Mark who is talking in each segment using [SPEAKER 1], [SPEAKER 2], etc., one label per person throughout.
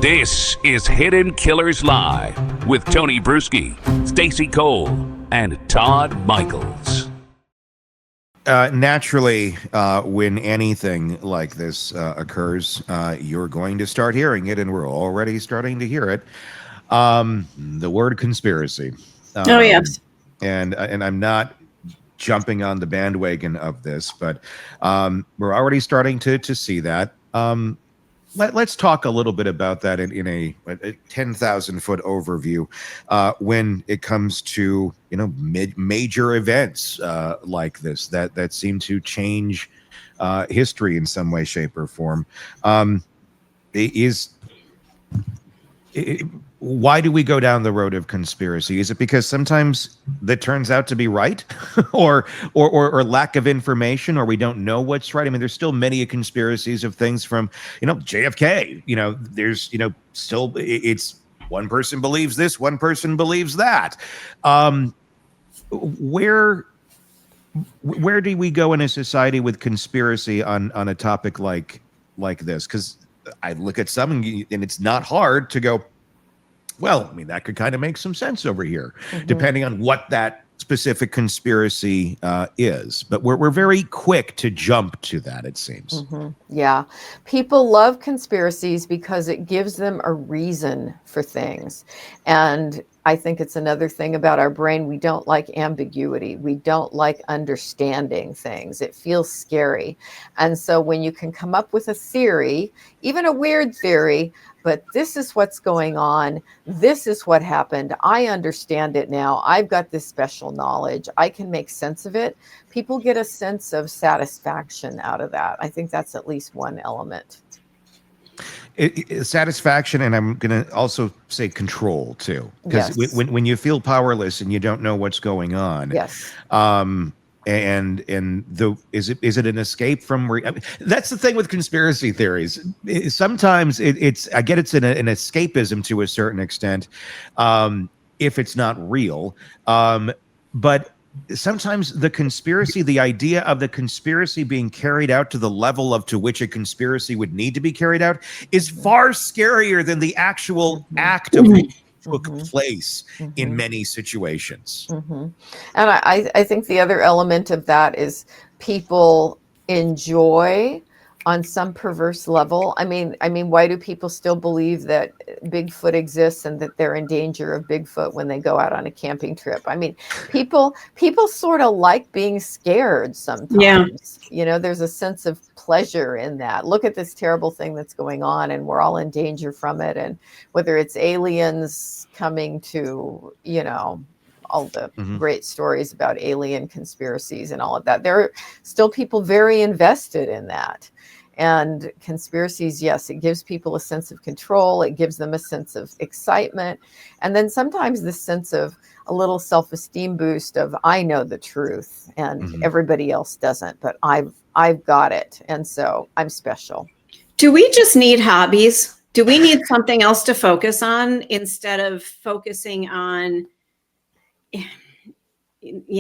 [SPEAKER 1] This is Hidden Killers Live with Tony Brueski, Stacey Cole, and Todd Michaels.
[SPEAKER 2] Naturally, when anything like this occurs, you're going to start hearing it, and we're already starting to hear it. The word conspiracy.
[SPEAKER 3] Oh, yes.
[SPEAKER 2] And I'm not jumping on the bandwagon of this, but we're already starting to see that. Let's talk a little bit about that in a 10,000-foot overview when it comes to major events like this that seem to change history in some way, shape, or form. Why do we go down the road of conspiracy? Is it because sometimes that turns out to be right, or lack of information, or we don't know what's right? I mean, there's still many conspiracies of things from JFK. There's still it's one person believes this, one person believes that. Where do we go in a society with conspiracy on a topic like this? Because I look at some and it's not hard to go, well, I mean, that could kind of make some sense over here, depending on what that specific conspiracy is. But we're very quick to jump to that, it seems.
[SPEAKER 4] Yeah. People love conspiracies because it gives them a reason for things. And I think it's another thing about our brain. We don't like ambiguity. We don't like understanding things. It feels scary. And so when you can come up with a theory, even a weird theory, but this is what's going on, this is what happened, I understand it now, I've got this special knowledge, I can make sense of it, people get a sense of satisfaction out of that. I think that's at least one element.
[SPEAKER 2] Satisfaction, and I'm going to also say control too, because when you feel powerless and you don't know what's going on,
[SPEAKER 4] yes,
[SPEAKER 2] is it an escape from? That's the thing with conspiracy theories. Sometimes it's I get it's an escapism to a certain extent, if it's not real, but. Sometimes the idea of the conspiracy being carried out to the level to which a conspiracy would need to be carried out is far scarier than the actual act of what took place in many situations.
[SPEAKER 4] And I think the other element of that is people enjoy on some perverse level. I mean, why do people still believe that Bigfoot exists and that they're in danger of Bigfoot when they go out on a camping trip? I mean, people sort of like being scared sometimes.
[SPEAKER 3] Yeah.
[SPEAKER 4] There's a sense of pleasure in that. Look at this terrible thing that's going on and we're all in danger from it. And whether it's aliens coming to, all the great stories about alien conspiracies and all of that, there are still people very invested in that. And conspiracies, yes, it gives people a sense of control. It gives them a sense of excitement. And then sometimes this sense of a little self-esteem boost of, I know the truth and everybody else doesn't, but I've got it. And so I'm special.
[SPEAKER 3] Do we just need hobbies? Do we need something else to focus on instead of focusing on,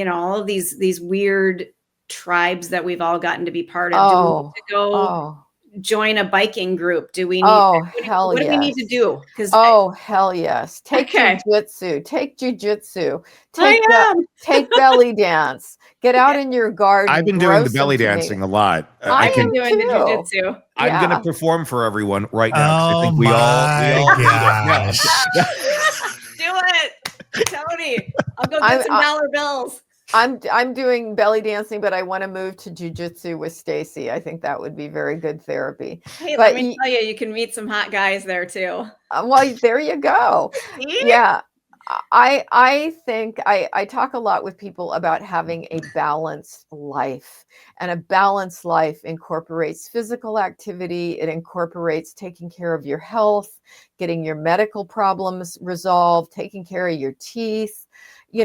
[SPEAKER 3] all of these weird tribes that we've all gotten to be part of? Do we need to go join a biking group? Do we need what do we need to do?
[SPEAKER 4] Hell yes. Take jujitsu. Take belly dance. Get out in your garden.
[SPEAKER 2] I've been doing the belly dancing a lot.
[SPEAKER 3] I am doing the jujitsu.
[SPEAKER 2] I'm going to perform for everyone right now.
[SPEAKER 5] Oh,
[SPEAKER 2] I think we all
[SPEAKER 5] gosh.
[SPEAKER 3] Do it, Tony. I'll go get some dollar bills.
[SPEAKER 4] I'm doing belly dancing, but I want to move to jujitsu with Stacey. I think that would be very good therapy.
[SPEAKER 3] Hey, let me tell you, you can meet some hot guys there too.
[SPEAKER 4] Well, there you go. Yeah. I think I talk a lot with people about having a balanced life, and a balanced life incorporates physical activity. It incorporates taking care of your health, getting your medical problems resolved, taking care of your teeth,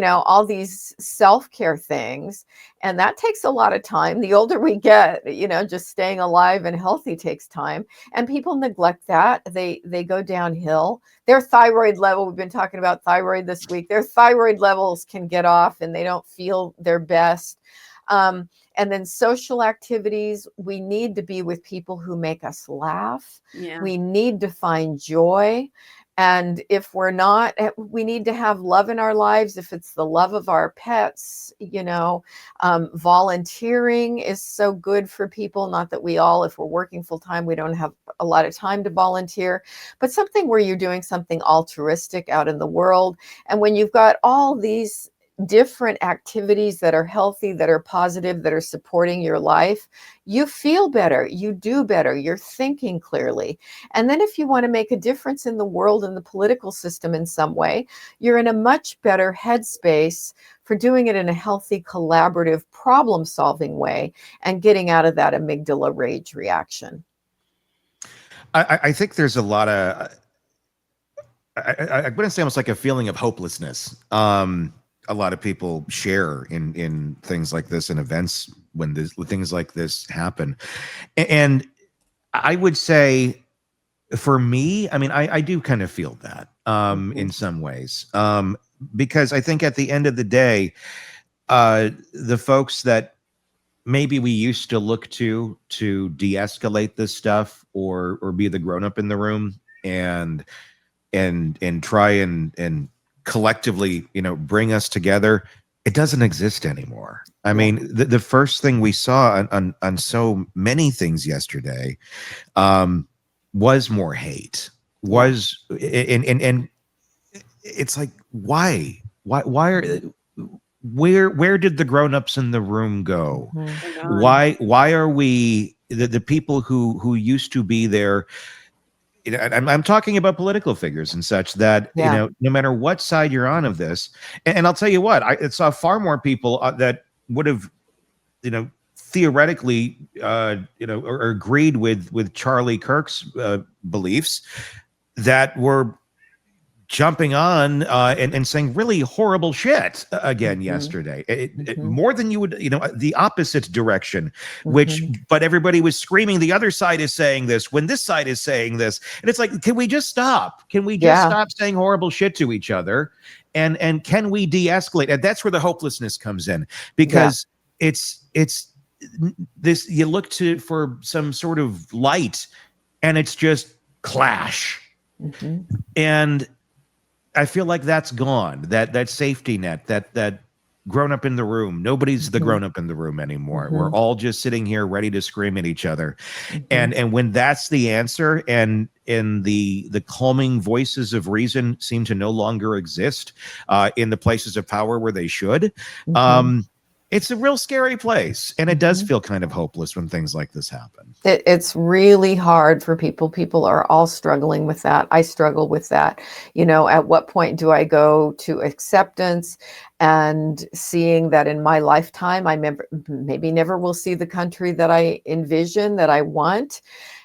[SPEAKER 4] all these self-care things. And that takes a lot of time. The older we get, just staying alive and healthy takes time. And people neglect that. They go downhill. Their thyroid level, we've been talking about thyroid this week, their thyroid levels can get off and they don't feel their best. And then social activities, we need to be with people who make us laugh.
[SPEAKER 3] Yeah.
[SPEAKER 4] We need to find joy. And if we're not, we need to have love in our lives. If it's the love of our pets, volunteering is so good for people. Not that we all, if we're working full time, we don't have a lot of time to volunteer, but something where you're doing something altruistic out in the world. And when you've got all these different activities that are healthy, that are positive, that are supporting your life, you feel better, you do better, you're thinking clearly. And then if you want to make a difference in the world and the political system in some way, you're in a much better headspace for doing it in a healthy, collaborative, problem-solving way and getting out of that amygdala rage reaction.
[SPEAKER 2] I think there's a lot of, I wouldn't say almost like a feeling of hopelessness. A lot of people share in things like this and events when things like this happen. And I would say for me, I mean, I do kind of feel that in some ways, because I think at the end of the day, the folks that maybe we used to look to de-escalate this stuff or be the grown-up in the room and try and collectively, bring us together, it doesn't exist anymore. I mean, the first thing we saw on so many things yesterday was more hate. And it's like, why are, where did the grown-ups in the room go? Why are we the people who used to be there? I'm talking about political figures and such that, no matter what side you're on of this, and I'll tell you what, I saw far more people that would have, theoretically, or agreed with Charlie Kirk's beliefs that were jumping on and saying really horrible shit again yesterday. More than you would, the opposite direction, but everybody was screaming, the other side is saying this when this side is saying this. And it's like, can we just stop? Can we just stop saying horrible shit to each other? And can we de-escalate? And that's where the hopelessness comes in, because it's this, you look for some sort of light and it's just clash. And I feel like that's gone. That safety net, that grown up in the room. Nobody's the grown up in the room anymore. We're all just sitting here ready to scream at each other. And when that's the answer, and the calming voices of reason seem to no longer exist in the places of power where they should, it's a real scary place. And it does feel kind of hopeless when things like this happen.
[SPEAKER 4] It's really hard for people. People are all struggling with that. I struggle with that. At what point do I go to acceptance and seeing that in my lifetime, I maybe never will see the country that I envision, that I want.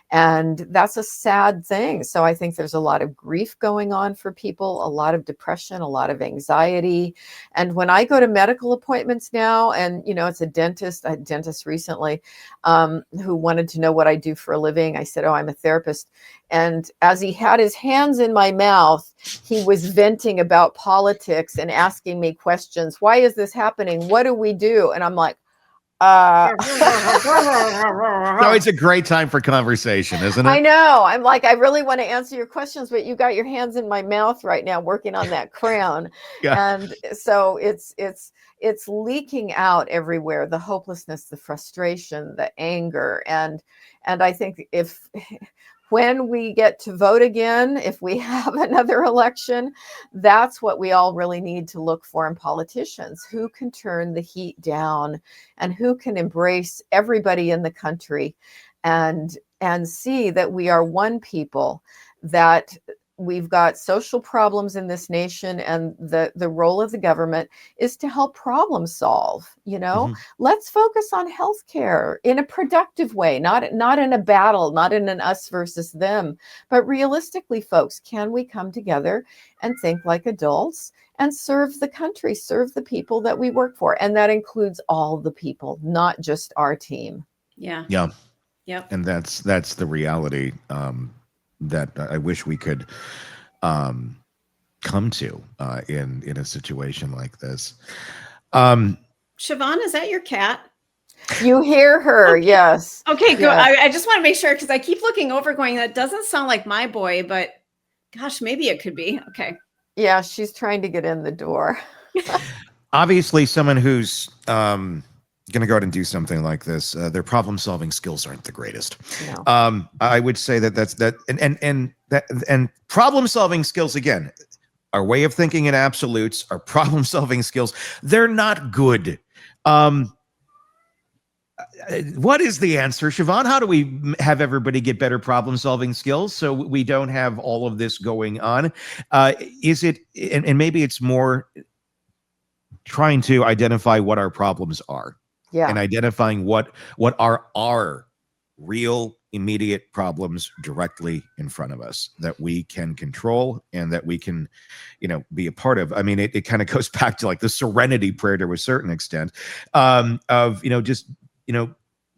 [SPEAKER 4] And that's a sad thing. So I think there's a lot of grief going on for people, a lot of depression, a lot of anxiety. And when I go to medical appointments now, and, it's a dentist recently who wanted to know what I do for a living. I said, I'm a therapist. And as he had his hands in my mouth, he was venting about politics and asking me questions. Why is this happening? What do we do? And I'm like,
[SPEAKER 2] No, it's a great time for conversation, isn't it?
[SPEAKER 4] I know. I'm like, I really want to answer your questions, but you got your hands in my mouth right now working on that crown. And so it's leaking out everywhere, the hopelessness, the frustration, the anger. And I think when we get to vote again, if we have another election, that's what we all really need to look for in politicians. Who can turn the heat down and who can embrace everybody in the country and see that we are one people, that we've got social problems in this nation, and the role of the government is to help problem solve. Let's focus on healthcare in a productive way, not in a battle, not in an us versus them, but realistically, folks, can we come together and think like adults and serve the country, serve the people that we work for? And that includes all the people, not just our team.
[SPEAKER 3] Yeah.
[SPEAKER 2] And that's the reality that I wish we could come to in a situation like this.
[SPEAKER 3] Shavaun, is that your cat?
[SPEAKER 4] You hear her, yes.
[SPEAKER 3] Okay, good.
[SPEAKER 4] Yes.
[SPEAKER 3] I just want to make sure, because I keep looking over going, that doesn't sound like my boy, but gosh, maybe it could be. Okay.
[SPEAKER 4] Yeah, she's trying to get in the door.
[SPEAKER 2] Obviously, someone who's going to go out and do something like this, their problem-solving skills aren't the greatest.
[SPEAKER 4] No.
[SPEAKER 2] I would say and problem-solving skills, again, our way of thinking in absolutes, our problem-solving skills, they're not good. What is the answer, Shavaun? How do we have everybody get better problem-solving skills so we don't have all of this going on? Is it, and maybe it's more trying to identify what our problems are, and identifying what are our real immediate problems directly in front of us that we can control and that we can, be a part of. I mean, it kind of goes back to like the serenity prayer to a certain extent, of just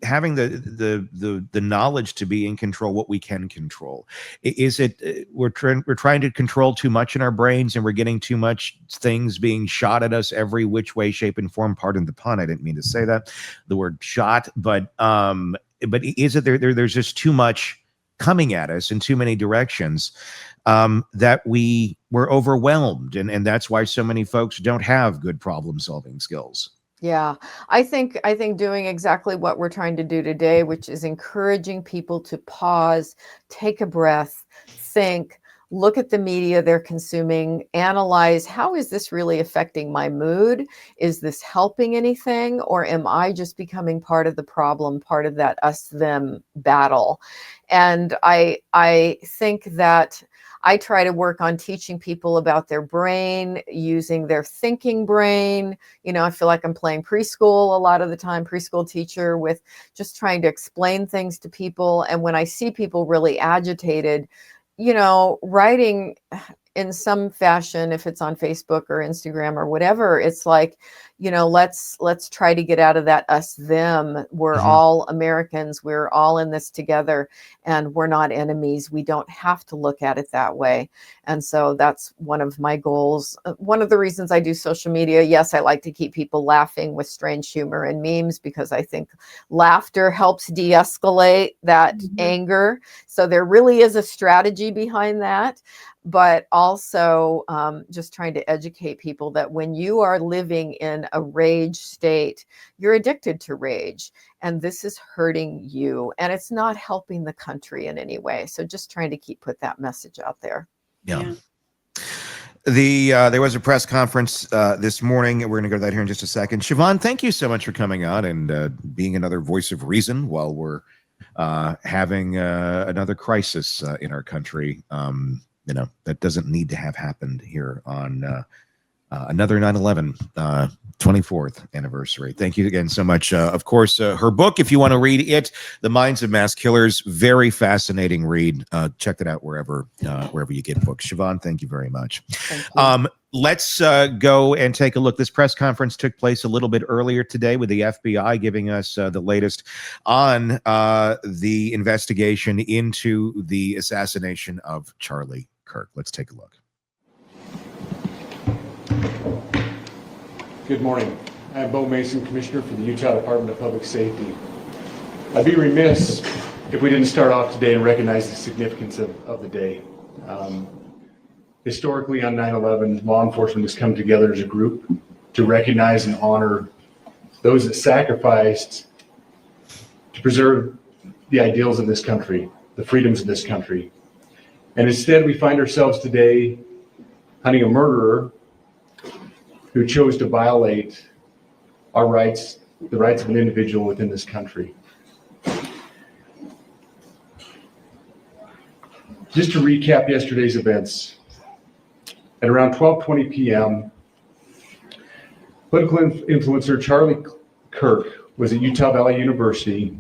[SPEAKER 2] having the knowledge to be in control what we can control. Is it we're trying to control too much in our brains, and we're getting too much things being shot at us every which way, shape, and form? Pardon the pun, I didn't mean to say that, the word shot, but is it there's just too much coming at us in too many directions, that we're overwhelmed, and that's why so many folks don't have good problem solving skills.
[SPEAKER 4] Yeah, I think doing exactly what we're trying to do today, which is encouraging people to pause, take a breath, think, look at the media they're consuming, analyze, how is this really affecting my mood? Is this helping anything? Or am I just becoming part of the problem, part of that us-them battle? And I think that I try to work on teaching people about their brain, using their thinking brain. I feel like I'm playing preschool a lot of the time, preschool teacher, with just trying to explain things to people. And when I see people really agitated, writing in some fashion, if it's on Facebook or Instagram or whatever, it's like, let's try to get out of that us them. We're all Americans. We're all in this together, and we're not enemies. We don't have to look at it that way. And so that's one of my goals. One of the reasons I do social media, yes, I like to keep people laughing with strange humor and memes, because I think laughter helps de-escalate that anger. So there really is a strategy behind that. But also just trying to educate people that when you are living in a rage state, you're addicted to rage, and this is hurting you, and it's not helping the country in any way. So just trying to put that message out there.
[SPEAKER 2] Yeah. There was a press conference this morning, and we're going to go to that here in just a second. Shavaun, thank you so much for coming on and being another voice of reason while we're having another crisis in our country. That doesn't need to have happened here on another 9/11 24th anniversary. Thank you again so much. Of course, her book, if you want to read it, The Minds of Mass Killers, very fascinating read. Check that out wherever you get books. Shavaun, thank you very much. Let's go and take a look. This press conference took place a little bit earlier today with the FBI giving us the latest on the investigation into the assassination of Charlie Kirk. Let's take a look.
[SPEAKER 5] Good morning. I'm Bo Mason, Commissioner for the Utah Department of Public Safety. I'd be remiss if we didn't start off today and recognize the significance of the day. Historically, on 9/11, law enforcement has come together as a group to recognize and honor those that sacrificed to preserve the ideals of this country, the freedoms of this country. And instead, we find ourselves today hunting a murderer who chose to violate our rights, the rights of an individual within this country. Just to recap yesterday's events, at around 12:20 p.m., political influencer Charlie Kirk was at Utah Valley University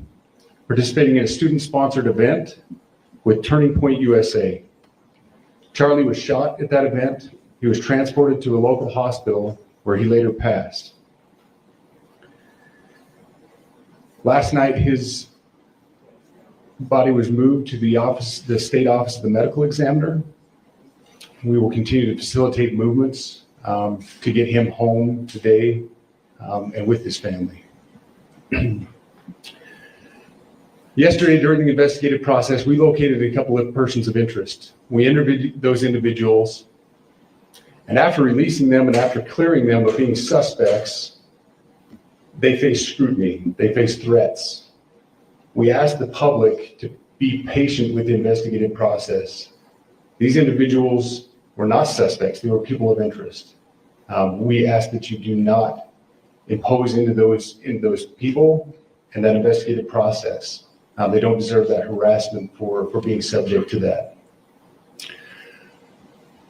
[SPEAKER 5] participating in a student-sponsored event with Turning Point USA. Charlie was shot at that event. He was transported to a local hospital where he later passed. Last night, his body was moved to the state office of the medical examiner. We will continue to facilitate movements to get him home today and with his family. Yesterday, during the investigative process, we located a couple of persons of interest. We interviewed those individuals, and after releasing them and after clearing them of being suspects, they face scrutiny, they face threats. We asked the public to be patient with the investigative process. These individuals were not suspects, they were people of interest. We ask that you do not impose into those people and that investigative process. They don't deserve that harassment for being subject to that.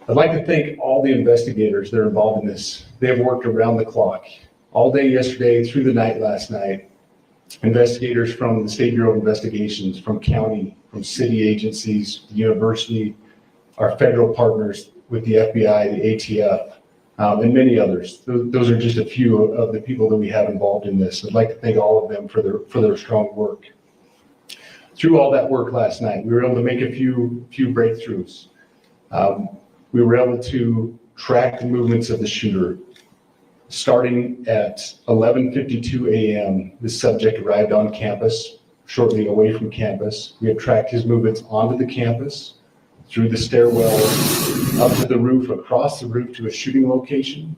[SPEAKER 5] I'd like to thank all the investigators that are involved in this. They have worked around the clock, all day yesterday, through the night last night. Investigators from the State Bureau of Investigations, from county, from city agencies, the university, our federal partners with the FBI, the ATF, and many others. Those are just a few of the people that we have involved in this. I'd like to thank all of them for their strong work. Through all that work last night, we were able to make a few breakthroughs. We were able to track the movements of the shooter. Starting at 11:52 a.m., the subject arrived on campus, shortly away from campus. We have tracked his movements onto the campus, through the stairwell, up to the roof, across the roof to a shooting location.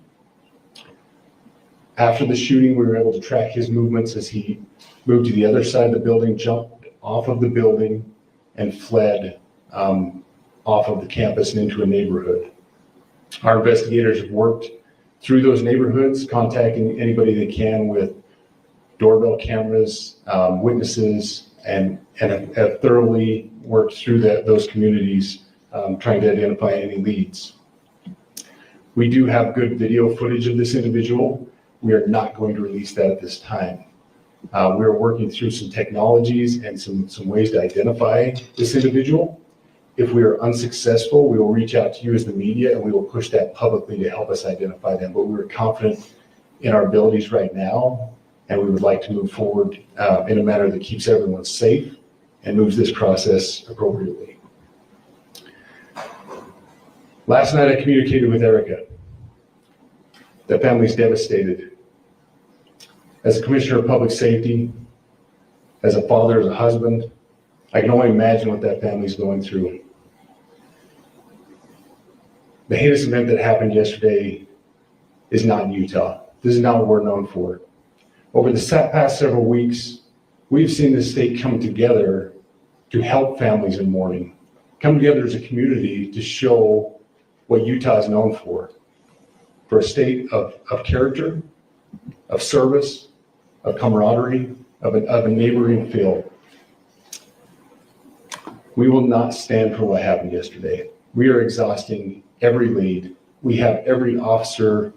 [SPEAKER 5] After the shooting, we were able to track his movements as he moved to the other side of the building, jumped off of the building, and fled off of the campus and into a neighborhood. Our investigators have worked through those neighborhoods, contacting anybody they can with doorbell cameras, witnesses, and have thoroughly worked through those communities, trying to identify any leads. We do have good video footage of this individual. We are not going to release that at this time. We are working through some technologies and some ways to identify this individual. If we are unsuccessful, we will reach out to you as the media and we will push that publicly to help us identify them. But we're confident in our abilities right now, and we would like to move forward in a manner that keeps everyone safe and moves this process appropriately. Last night, I communicated with Erica. The family's devastated. As a commissioner of public safety, as a father, as a husband, I can only imagine what that family's going through. The heinous event that happened yesterday is not in Utah. This is not what we're known for. Over the past several weeks, we've seen the state come together to help families in mourning, come together as a community to show what Utah is known for a state of character, of service, of camaraderie, of a neighboring feel. We will not stand for what happened yesterday. We are exhausting every lead. We have every officer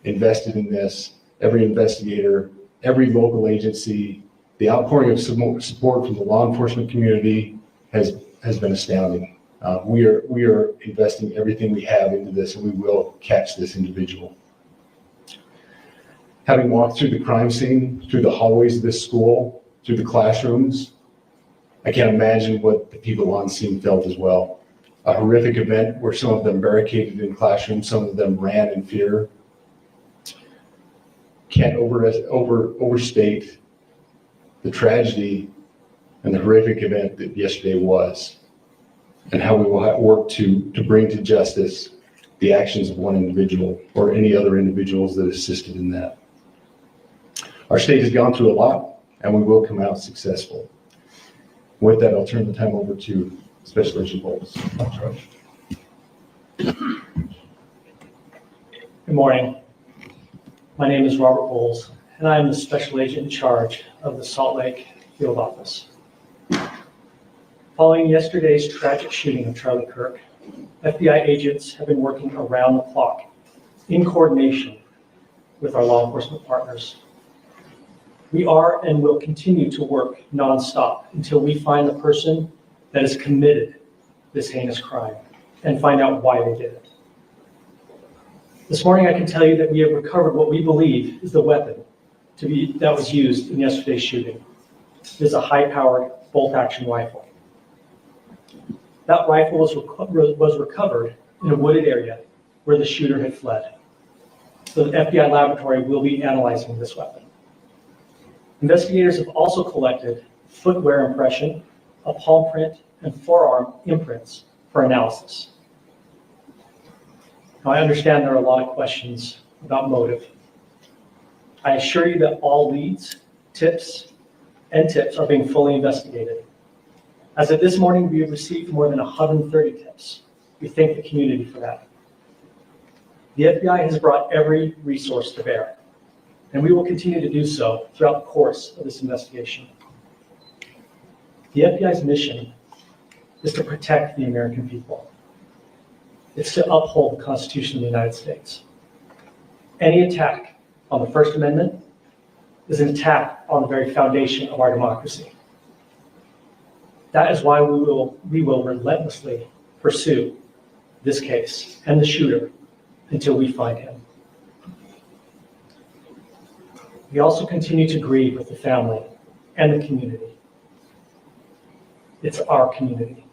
[SPEAKER 5] invested in this, every investigator, every local agency. The outpouring of support from the law enforcement community has been astounding. We are investing everything we have into this, and we will catch this individual. Having walked through the crime scene, through the hallways of this school, through the classrooms, I can't imagine what the people on scene felt as well. A horrific event where some of them barricaded in classrooms, some of them ran in fear. Can't overstate the tragedy and the horrific event that yesterday was, and how we will work to bring to justice the actions of one individual or any other individuals that assisted in that. Our state has gone through a lot, and we will come out successful. With that, I'll turn the time over to Special Agent Bowles.
[SPEAKER 6] Good morning. My name is Robert Bowles, and I am the Special Agent in charge of the Salt Lake Field Office. Following yesterday's tragic shooting of Charlie Kirk, FBI agents have been working around the clock in coordination with our law enforcement partners. We are and will continue to work nonstop until we find the person that has committed this heinous crime and find out why they did it. This morning, I can tell you that we have recovered what we believe is the weapon that was used in yesterday's shooting. It is a high-powered bolt-action rifle. That rifle was recovered in a wooded area where the shooter had fled. So the FBI laboratory will be analyzing this weapon. Investigators have also collected footwear impression, a palm print, and forearm imprints for analysis. Now, I understand there are a lot of questions about motive. I assure you that all leads, tips are being fully investigated. As of this morning, we have received more than 130 tips. We thank the community for that. The FBI has brought every resource to bear, and we will continue to do so throughout the course of this investigation. The FBI's mission is to protect the American people. It's to uphold the Constitution of the United States. Any attack on the First Amendment is an attack on the very foundation of our democracy. That is why we will relentlessly pursue this case and the shooter until we find him. We also continue to grieve with the family and the community. It's our community.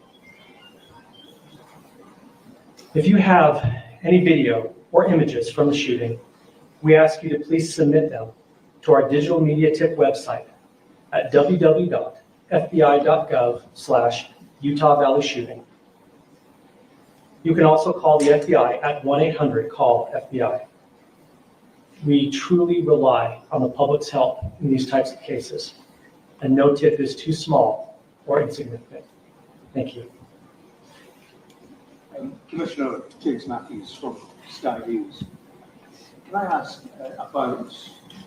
[SPEAKER 6] If you have any video or images from the shooting, we ask you to please submit them to our digital media tip website at www.fbi.gov/Utah Valley Shooting. You can also call the FBI at 1-800-CALL-FBI. We truly rely on the public's help in these types of cases, and no tip is too small or insignificant. Thank you.
[SPEAKER 7] Commissioner James Matthews from Sky News. Can I ask about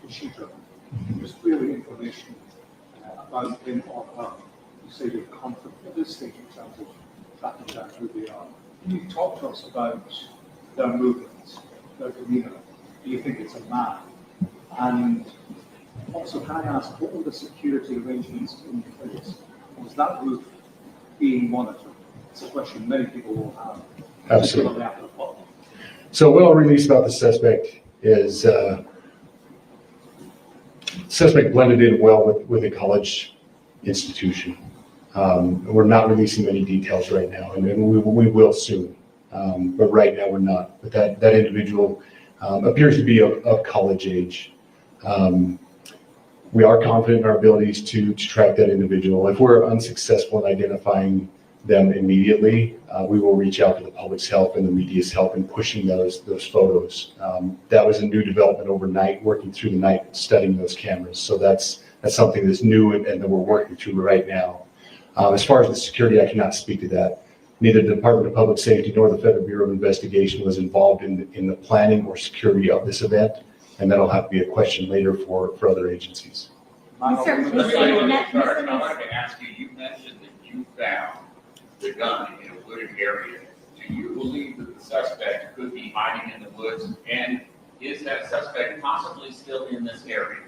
[SPEAKER 7] the shooter? Just really information about him or her. You say you're confident at this stage in terms of tracking down who they are. Can you talk to us about their movements, their demeanour? Do you think it's a man? And also, can I ask, what were the security arrangements in place? Was that roof being monitored? It's a question many people will have.
[SPEAKER 5] Absolutely. So what I'll release about the suspect is suspect blended in well with a college institution. We're not releasing many details right now, and we will soon. But right now we're not. But that individual appears to be of college age. We are confident in our abilities to track that individual. If we're unsuccessful in identifying them immediately, we will reach out to the public's help and the media's help in pushing those photos. That was a new development overnight, working through the night, studying those cameras. So that's something that's new and that we're working through right now. As far as the security, I cannot speak to that. Neither the Department of Public Safety nor the Federal Bureau of Investigation was involved in the planning or security of this event, and that'll have to be a question later for other agencies.
[SPEAKER 8] I wanted to ask you, you mentioned that you found the gun in a wooded area. Do you believe that the suspect could be hiding in the woods, and is that suspect possibly still in this area?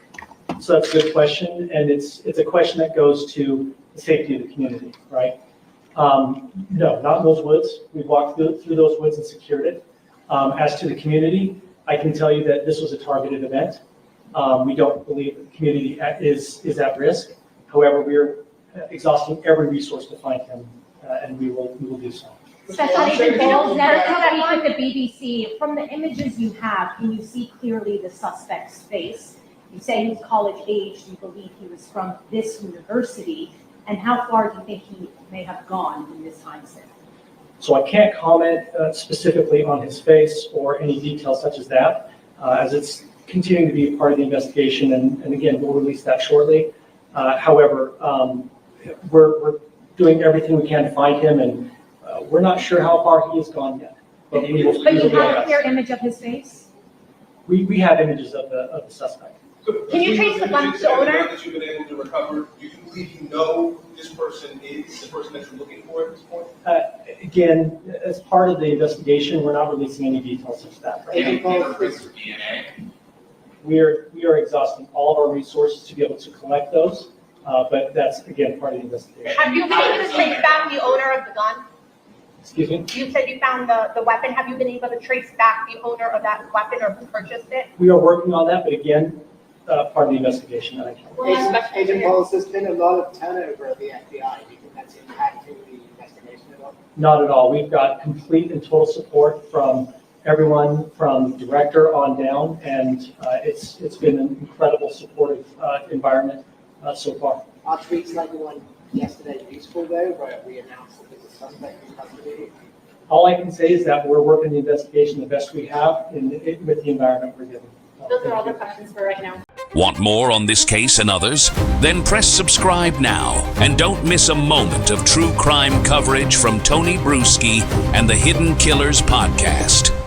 [SPEAKER 6] So that's a good question, and it's a question that goes to the safety of the community, right? No, not in those woods. We've walked through those woods and secured it. As to the community, I can tell you that this was a targeted event. We don't believe the community is at risk. However, we're exhausting every resource to find him, and we will do so.
[SPEAKER 9] Assassination balls never speak with the BBC. From the images you have, can you see clearly the suspect's face? You say he's college age. You believe he was from this university. And how far do you think he may have gone in this time span?
[SPEAKER 6] So I can't comment specifically on his face or any details such as that, as it's continuing to be a part of the investigation. And again, we'll release that shortly. However, we're doing everything we can to find him, and we're not sure how far he has gone yet. But you
[SPEAKER 9] have a clear image of his face?
[SPEAKER 6] We have images of the suspect.
[SPEAKER 10] So,
[SPEAKER 9] can you trace the gun to the owner?
[SPEAKER 10] That you've been able to recover, do you believe you know this person is the person that you're looking for at this point?
[SPEAKER 6] Again, as part of the investigation, we're not releasing any details such as that. Right?
[SPEAKER 8] Any fingerprints or DNA?
[SPEAKER 6] We are exhausting all of our resources to be able to collect those, but that's again part of the investigation.
[SPEAKER 11] Have you been able to trace back the owner of the gun?
[SPEAKER 6] Excuse me?
[SPEAKER 11] You said you found the weapon. Have you been able to trace back the owner of that weapon or who purchased it?
[SPEAKER 6] We are working on that, but again, part of the investigation that I can't.
[SPEAKER 12] Agent Bowles, there's been a lot of turnover at the FBI. Do you think that's impacting the investigation at all?
[SPEAKER 6] Not at all. We've got complete and total support from everyone from director on down, and it's been an incredible supportive environment so far.
[SPEAKER 12] Our tweets like the one yesterday useful though, where we announced that there's a suspect in custody?
[SPEAKER 6] All I can say is that we're working the investigation the best we have with the environment we're given.
[SPEAKER 11] Those are all the questions for right now.
[SPEAKER 1] Want more on this case and others? Then press subscribe now and don't miss a moment of true crime coverage from Tony Brueski and the Hidden Killers podcast.